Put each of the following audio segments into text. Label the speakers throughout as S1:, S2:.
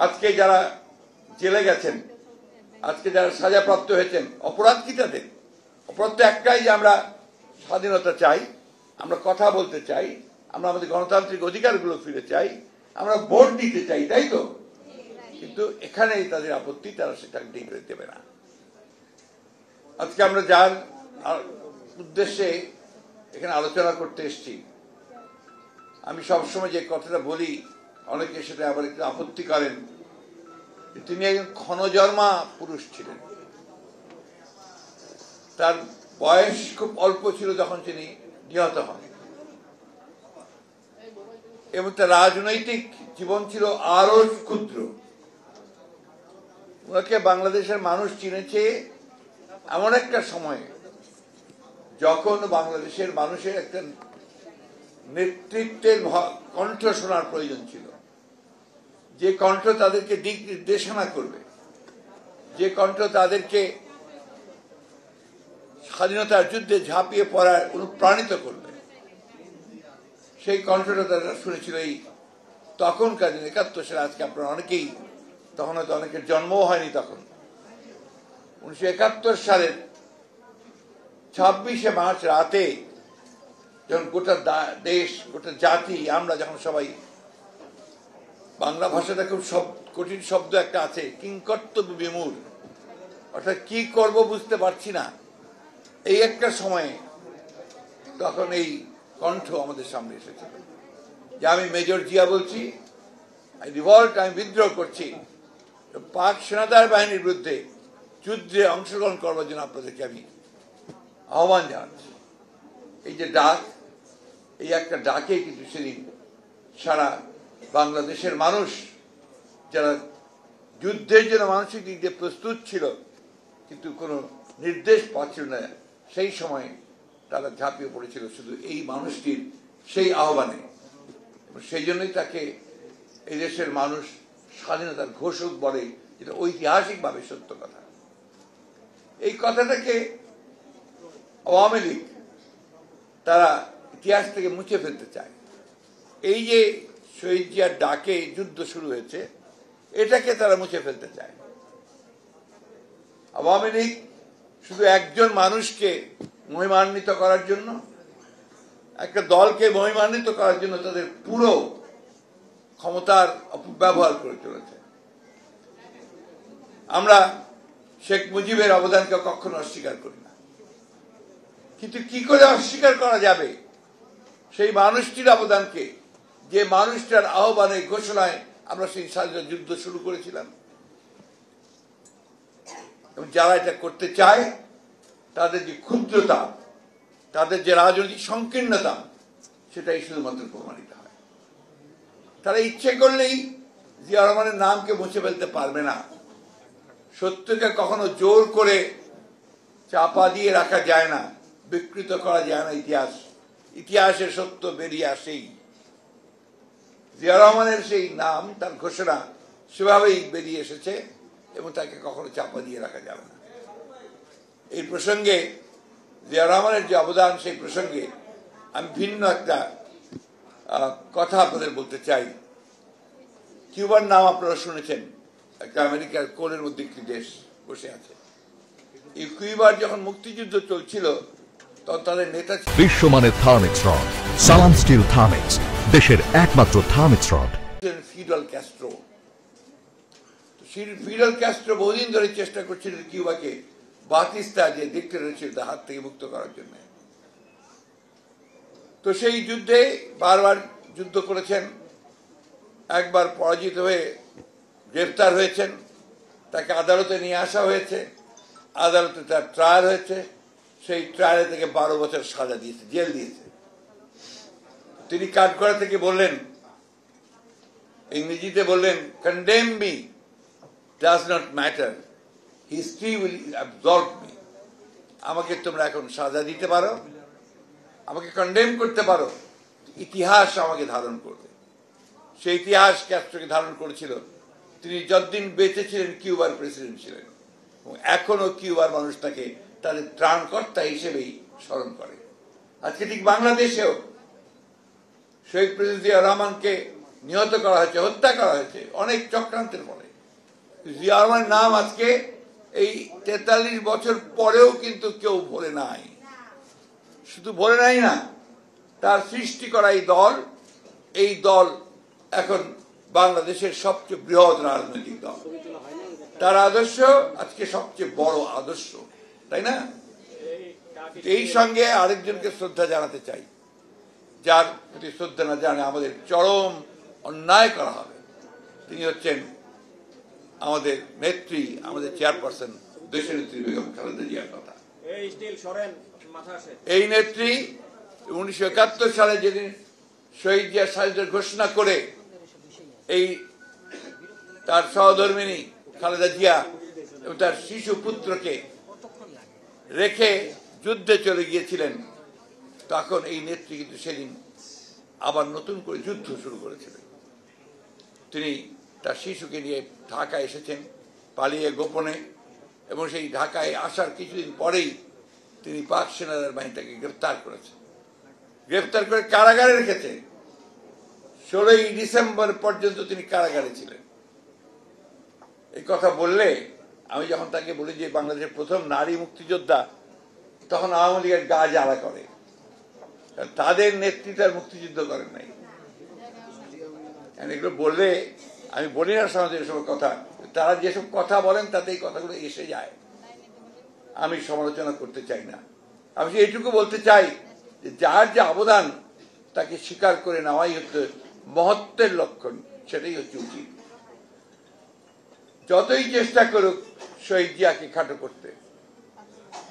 S1: আজকে যারা জেলে গেছেন, আজকে যারা সাজাপ্রাপ্ত হয়েছেন, অপরাধ কি তাদের? অপরাধ তো একটাই যে আমরা স্বাধীনতা চাই, আমরা কথা বলতে চাই, আমরা আমাদের গণতান্ত্রিক অধিকারগুলো ফিরে চাই, আমরা ভোট দিতে চাই, তাই তো? কিন্তু এখানেই তাদের আপত্তি, তারা সেটা ডিগ্রে দেবে না। আজকে আমরা যার উদ্দেশ্যে এখানে আলোচনা করতে এসেছি, আমি সবসময় যে কথাটা বলি, অনেকে সেটা আবার একটু আপত্তি করেন, তিনি একজন ক্ষণজন্মা পুরুষ ছিলেন। তার বয়স খুব অল্প ছিল যখন তিনি নিহত হন, এবং তার রাজনৈতিক জীবন ছিল আরো ক্ষুদ্র। ওনাকে বাংলাদেশের মানুষ চিনেছে এমন একটা সময়ে যখন বাংলাদেশের মানুষের একটা নেতৃত্বের কণ্ঠ শোনার প্রয়োজন ছিল, যে কণ্ঠ তাদেরকে দিক নির্দেশনা করবে, যে কণ্ঠ তাদেরকে স্বাধীনতার যুদ্ধে ঝাঁপিয়ে পড়ার অনুপ্রাণিত করবে। সেই কণ্ঠটা তারা শুনেছিল এই তখনকার দিন 71 সালে। আজকে আপনারা অনেকেই, তখন হয়তো অনেকের জন্মও হয়নি তখন, 1971 সালের 26শে মার্চ রাতে যখন গোটা দেশ, গোটা জাতি, আমরা যখন সবাই, বাংলা ভাষাটা খুব কঠিন শব্দ একটা আছে, কিংকর্তব্য বিমূঢ়, অর্থাৎ কি করব বুঝতে পারছি না, এই একটা সময়ে তখন এই কণ্ঠ আমাদের সামনে এসেছিল যে আমি মেজর জিয়া বলছি, আমি বিদ্রোহ করছি, পাক সেনাদার বাহিনীর বিরুদ্ধে যুদ্ধে অংশগ্রহণ করবার জন্য আপনাদেরকে আমি আহ্বান জানাচ্ছি। এই যে ডাক, এই একটা ডাকে কিন্তু সেদিন সারা বাংলাদেশের মানুষ, যারা যুদ্ধের জন্য মানসিক দিক দিয়ে প্রস্তুত ছিল কিন্তু কোনো নির্দেশ পাচ্ছিল না, সেই সময় তারা ঝাঁপিয়ে পড়েছিল শুধু এই মানুষটির সেই আহ্বানে। সেই জন্যই তাকে এই দেশের মানুষ স্বাধীনতার ঘোষক বলে, যেটা ঐতিহাসিকভাবে সত্য কথা। এই কথাটাকে আওয়ামী লীগ তারা ইতিহাস থেকে মুছে ফেলতে চায়। এই যে শহীদ জিয়ার ডাকে যুদ্ধ শুরু হয়েছে, এটাকে তারা মুছে ফেলতে চায়। আওয়ামী লীগ শুধু একজন মানুষকে মহিমান্বিত করার জন্য, একটা দলকে মহিমান্বিত করার জন্য তাদের পুরো ক্ষমতার অপব্যবহার করে চলেছে। আমরা শেখ মুজিবের অবদানকে কখনো অস্বীকার করি না, কিন্তু কি করে অস্বীকার করা যাবে সেই মানুষটির অবদানকে, যে মানুষটার আহ্বানে, ঘোষণায় আমরা সেই স্বাধীনতা যুদ্ধ শুরু করেছিলাম। এবং যারা এটা করতে চায় তাদের যে ক্ষুদ্রতা, তাদের যে রাজনৈতিক সংকীর্ণতা, সেটাই শুধুমাত্র প্রমাণিত হয়। তারা ইচ্ছে করলেই জিয়া রহমানের নামকে মুছে ফেলতে পারবে না। সত্যকে কখনো জোর করে চাপা দিয়ে রাখা যায় না, বিকৃত করা যায় না। ইতিহাসের সত্য বেরিয়ে আসেই। জিয়া রহমানের সেই নাম, তার ঘোষণা সেভাবেই বেরিয়ে এসেছে এবং তাকে কখনো চাপা দিয়ে রাখা যাবে না। এই প্রসঙ্গে জিয়া রহমানের যে অবদান, সেই প্রসঙ্গে আমি ভিন্ন একটা কথা আপনাদের বলতে চাই। কিউবার নাম আপনারা শুনেছেন, একটা আমেরিকার কোলের মধ্যে একটি দেশ বসে আছে। এই কিউবার যখন মুক্তিযুদ্ধ চলছিল তখন তাদের নেতা
S2: বিশ্বমানের থার্মিক্স রড, সালাম স্টিল থার্মিক্স, দেশের একমাত্র Thermex rod.
S1: Fiddle Castro. Fiddle Castro বহুদিন ধরে চেষ্টা করছিলেন কিউবাকে বাতিস্তা যে ডিক্টেটর ছিল তার হাত থেকে মুক্ত করার জন্য। তো সেই যুদ্ধে বারবার যুদ্ধ করেছেন, একবার পরাজিত হয়ে গ্রেফতার হয়েছেন, তাকে আদালতে নিয়ে আসা হয়েছে, আদালতে তার ট্রায়াল হয়েছে, সেই ট্রায়ালে থেকে 12 বছর সাজা দিয়েছে, জেল দিয়েছে। তিনি কাঠগড়া থেকে বললেন, ইংরেজিতে বললেন, condemn me does not matter, history will absorb me. আমাকে তোমরা এখন সাজা দিতে পারো, আমাকে কন্ডেম করতে পারো, ইতিহাস আমাকে ধারণ করবে। সেই ইতিহাস ক্যাস্ট্রোকে ধারণ করেছিল। তিনি যতদিন বেঁচে ছিলেন কিউবার প্রেসিডেন্ট ছিলেন, এবং এখনো কিউবার মানুষ তাকে তাদের ত্রাণকর্তা হিসেবেই স্মরণ করে। আজকে ঠিক বাংলাদেশেও শহীদ প্রেসিডেন্ট জিয়া রহমানকে নিহত করা হয়েছে, হত্যা করা হয়েছে অনেক চক্রান্তের ফলে। জিয়া রহমানের নাম আজকে এই 43 বছর পরেও কিন্তু কেউ ভোলে নাই। শুধু ভোলে নাই না, তার সৃষ্টি করা এই দল এখন বাংলাদেশের সবচেয়ে বৃহৎ রাজনৈতিক দল। তার আদর্শ আজকে সবচেয়ে বড় আদর্শ, তাই না? এই সঙ্গে আরেকজনকে শ্রদ্ধা জানাতে চাই, যার প্রতি শ্রদ্ধা না জানে আমাদের চরম অন্যায় করা হবে। তিনি হচ্ছেন আমাদের নেত্রী, আমাদের চেয়ারপারসন, দেশের নেত্রী বেগম খালেদা জিয়ার কথা। এই নেত্রী 1971 সালে যেদিন শহীদ জিয়া স্বাধীনতার ঘোষণা করে এই তার সহধর্মিণী খালেদা জিয়া এবং তার শিশু পুত্রকে রেখে যুদ্ধে চলে গিয়েছিলেন, তখন এই নেত্রী কিন্তু সেদিন আবার নতুন করে যুদ্ধ শুরু করেছিলেন। তিনি তার শিশুকে নিয়ে ঢাকা এসেছেন পালিয়ে গোপনে, এবং সেই ঢাকায় আসার কিছুদিন পরেই তিনি পাক সেনাবাহিনী তাকে গ্রেফতার করেছেন। গ্রেফতার করে কারাগারে রেখেছে। 16ই ডিসেম্বর পর্যন্ত তিনি কারাগারে ছিলেন। এই কথা বললে আমি যখন তাকে বলি যে বাংলাদেশের প্রথম নারী মুক্তিযোদ্ধা, তখন আওয়ামী লীগের গা জ্বালা করে। তাদের নেতৃত্বের মুক্তিযুদ্ধ করেন নাই। এগুলো বললে আমি বলি না সমাজের এসব কথা, তারা যেসব কথা বলেন তাতে এই কথাগুলো এসে যায়। আমি সমালোচনা করতে চাই না, আমি এইটুকু বলতে চাই যে যার যে অবদান তাকে স্বীকার করে নেওয়াই হচ্ছে মহত্বের লক্ষণ, সেটাই হচ্ছে উচিত। যতই চেষ্টা করুক শহীদ জিয়াকে খাটো করতে,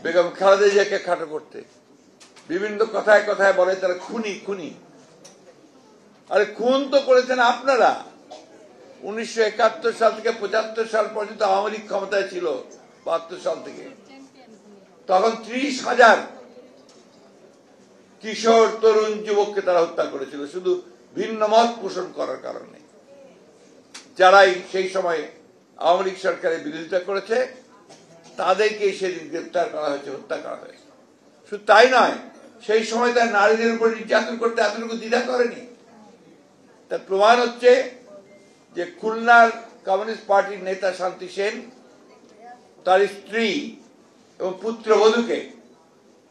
S1: বেগম খালেদা জিয়াকে খাটো করতে, বিভিন্ন কথায় কথায় বলে তারা খুনি খুনি। আরে খুন তো করেছেন আপনারা। 1971 সাল থেকে 75 সাল পর্যন্ত আওয়ামী লীগ ক্ষমতায় ছিল, 72 সাল থেকে। তখন 30,000 কিশোর তরুণ যুবককে তারা হত্যা করেছিল শুধু ভিন্ন মত পোষণ করার কারণে। যারাই সেই সময় আওয়ামী লীগ সরকারের বিরোধিতা করেছে তাদেরকে সেদিন গ্রেফতার করা হয়েছে, হত্যা করা হয়েছে। শুধু তাই নয়, সেই সময় তার নারীদের উপর নির্যাতন করতে এতটুকু দ্বিধা করেনি। তার প্রমাণ হচ্ছে যে খুলনার কমিউনিস্ট পার্টির নেতা শান্তি সেন তার স্ত্রী এবং পুত্রবধূকে,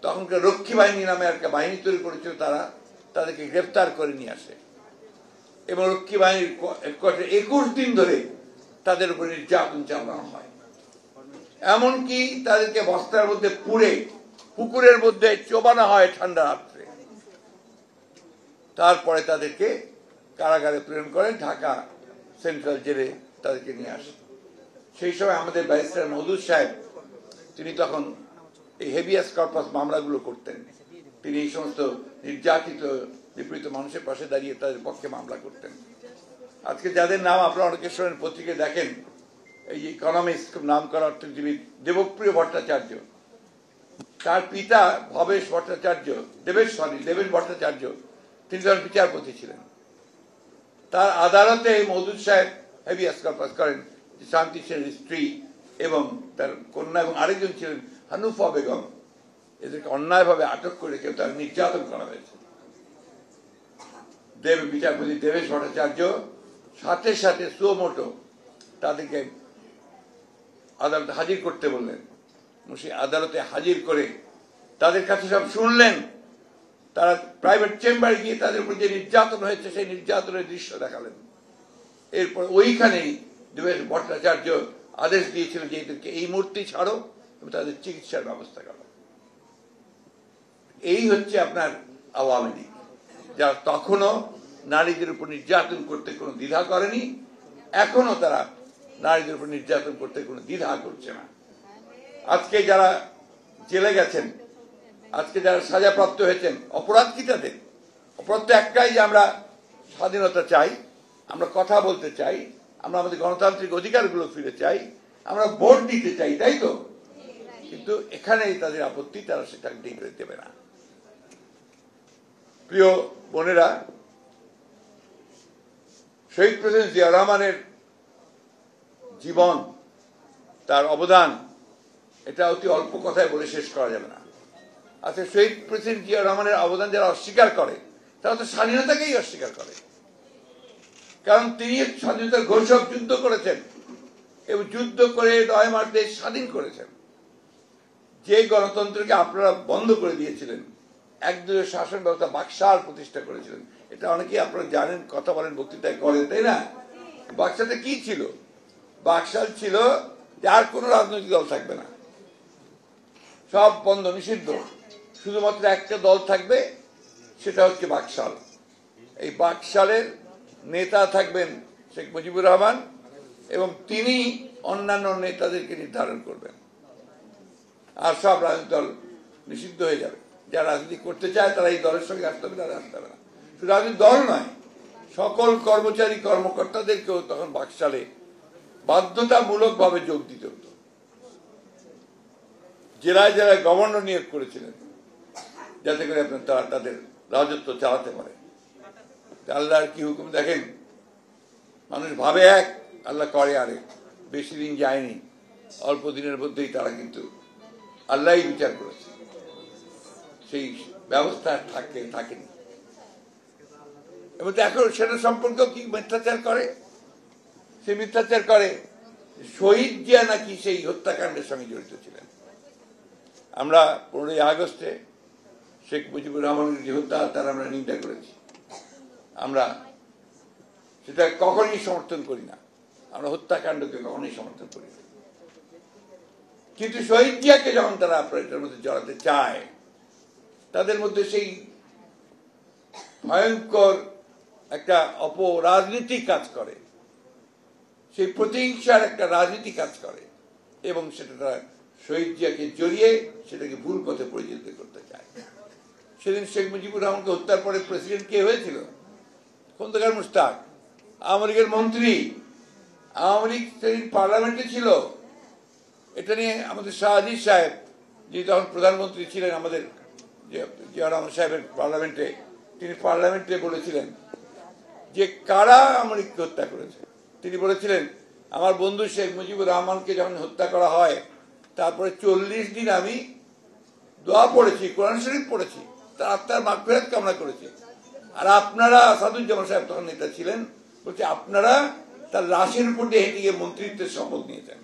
S1: তখনকার রক্ষী বাহিনী নামে একটা বাহিনী তৈরি করেছিল, তাদেরকে গ্রেফতার করে নিয়ে আসে এবং রক্ষী বাহিনীর 21 দিন ধরে তাদের উপর নির্যাতন চালানো হয়। এমনকি তাদেরকে বস্তার মধ্যে পুড়ে পুকুরের মধ্যে চোবানো হয় ঠান্ডা রাত্রে। তারপরে তাদেরকে কারাগারে প্রেরণ করেন, ঢাকা সেন্ট্রাল জেলে তাদেরকে নিয়ে আসে। সেই সময় আমাদের ব্যারিস্টার মওদুদ সাহেব, তিনি তখন এই হেভিয়াস কর্পাস মামলাগুলো করতেন। তিনি এই সমস্ত নির্যাতিত নিপীড়িত মানুষের পাশে দাঁড়িয়ে তাদের পক্ষে মামলা করতেন। আজকে যাদের নাম আপনারা অনেকের সময় পত্রিকায় দেখেন, এই যে ইকোনমিক্স, খুব নাম করা অর্থনীতিবিদ দেবপ্রিয় ভট্টাচার্য, তার পিতা ভবেশ ভট্টাচার্য, দেবেশ ভট্টাচার্য, তিনি তখন বিচারপতি ছিলেন। তার আদালতে মওদুদ সাহেব হেভিয়াস কর্পাস করেন শান্তি সেনের স্ত্রী এবং তার কন্যা এবং আরেকজন ছিলেন হানুফা বেগম, এদেরকে অন্যায়ভাবে আটক করে কেউ তার নির্যাতন করা হয়েছে। বিচারপতি দেবেশ ভট্টাচার্য সাথে সাথে সুমোটো তাদেরকে আদালতে হাজির করতে বললেন। সেই আদালতে হাজির করে তাদের কাছে সব শুনলেন। তারা প্রাইভেট চেম্বারে গিয়ে তাদের উপর যে নির্যাতন হয়েছে সেই নির্যাতনের দৃশ্য দেখালেন। এরপর ওইখানেই দেবেশ ভট্টাচার্য আদেশ দিয়েছিলেন যে এদেরকে এই মুহূর্তে ছাড়ো এবং তাদের চিকিৎসার ব্যবস্থা করো। এই হচ্ছে আপনার আওয়ামী লীগ, যারা তখনও নারীদের উপর নির্যাতন করতে কোনো দ্বিধা করেনি, এখনো তারা নারীদের উপর নির্যাতন করতে কোনো দ্বিধা করছে না। আজকে যারা জেলে গেছেন, আজকে যারা সাজাপ্রাপ্ত হয়েছেন, অপরাধ কি তাদের? অপরাধ তো একটাই যে আমরা স্বাধীনতা চাই, আমরা কথা বলতে চাই, আমরা আমাদের গণতান্ত্রিক অধিকারগুলো ফিরে চাই, আমরা ভোট দিতে চাই, তাই তো? কিন্তু এখানেই তাদের আপত্তি, তারা সেটা ডিগ্রে দেবে না। প্রিয় বোনেরা, শহীদ প্রেসিডেন্ট জিয়া রহমানের জীবন, তার অবদান, এটা অতি অল্প কথায় বলে শেষ করা যাবে না। আচ্ছা, শহীদ প্রেসিডেন্ট জিয়া রহমানের অবদান যারা অস্বীকার করে, তারা তো স্বাধীনতাকেই অস্বীকার করে। কারণ তিনি স্বাধীনতার ঘোষক, যুদ্ধ করেছেন এবং যুদ্ধ করে 9 মাস দেশ স্বাধীন করেছেন। যে গণতন্ত্রকে আপনারা বন্ধ করে দিয়েছিলেন, একদলীয় শাসন ব্যবস্থা, বাকশাল প্রতিষ্ঠা করেছিলেন, এটা অনেকেই আপনারা জানেন, কথা বলেন, বক্তৃতায় করেন, তাই না? বাকশালটা কি ছিল? বাকশাল ছিল যে আর কোনো রাজনৈতিক দল থাকবে না, সব বন্ধ, নিষিদ্ধ, শুধুমাত্র একটা দল থাকবে, সেটা হচ্ছে বাকশাল। এই বাকশালের নেতা থাকবেন শেখ মুজিবুর রহমান এবং তিনি অন্যান্য নেতাদেরকে নির্ধারণ করবেন, আর সব রাজনৈতিক দল নিষিদ্ধ হয়ে যাবে। যারা রাজনীতি করতে চায় তারা এই দলের সঙ্গে আসতে হবে, তারা আসতে হবে না। শুধু রাজনৈতিক দল নয়, সকল কর্মচারী কর্মকর্তাদেরকেও তখন বাকশালে বাধ্যতামূলকভাবে যোগ দিতে হতো। জেলায় জেলায় গভর্নর নিয়োগ করেছিলেন যাতে করে তারা তাদের রাজত্ব চালাতে পারে। আল্লাহর কি হুকুম দেখেন, মানুষ ভাবে এক, আল্লাহ করে আরেক। বেশি দিন যায়নি, অল্প দিনের মধ্যেই তারা কিন্তু আল্লাহই বিচার করেছে, সেই ব্যবস্থা থাকেনি। এবং এখন সেটা সম্পর্কেও কি মিথ্যাচার করে, সে মিথ্যাচার করে শহীদ জিয়া নাকি সেই হত্যাকাণ্ডের সঙ্গে জড়িত ছিলেন। আমরা 15ই আগস্টে শেখ মুজিবুর রহমানের যে হত্যা, তার আমরা নিন্দা করেছি, আমরা সেটা কখনই সমর্থন করি না, আমরা হত্যাকাণ্ডকে কখনই সমর্থন করি না। কিন্তু শহীদ জিয়াকে যখন তারা এটার মধ্যে জড়াতে চায়, তাদের মধ্যে সেই ভয়ঙ্কর একটা অপরাজনীতি কাজ করে, সেই প্রতিহিংসার একটা রাজনীতি কাজ করে, এবং সেটা তারা শহীদ জিয়াকে জড়িয়ে সেটাকে ভুল পথে পরিচালিত করতে চায়। সেদিন শেখ মুজিবুর রহমানকে হত্যার পরে প্রেসিডেন্ট কে হয়েছিল? খন্দকার মুশতাক, আওয়ামী লীগের মন্ত্রী। আওয়ামী লীগ সেদিন পার্লামেন্টে ছিল। এটা নিয়ে আমাদের শাহ আজিজ সাহেব, যিনি তখন প্রধানমন্ত্রী ছিলেন আমাদের জিয়া রহমান সাহেবের পার্লামেন্টে, তিনি পার্লামেন্টে বলেছিলেন যে কারা আওয়ামী লীগকে হত্যা করেছে। তিনি বলেছিলেন, আমার বন্ধু শেখ মুজিবুর রহমানকে যখন হত্যা করা হয়, তারপরে 40 দিন আমি দোয়া পড়েছি, কোরআন শরীফ পড়েছি, তার আত্মার মাগফিরাত কামনা করেছি। আর আপনারা, আসাদুজ্জামান সাহেব তখন নেতা ছিলেন, বলছে আপনারা তার লাশের উপর দিয়ে হেঁটে গিয়ে মন্ত্রিত্বের শপথ নিয়েছেন।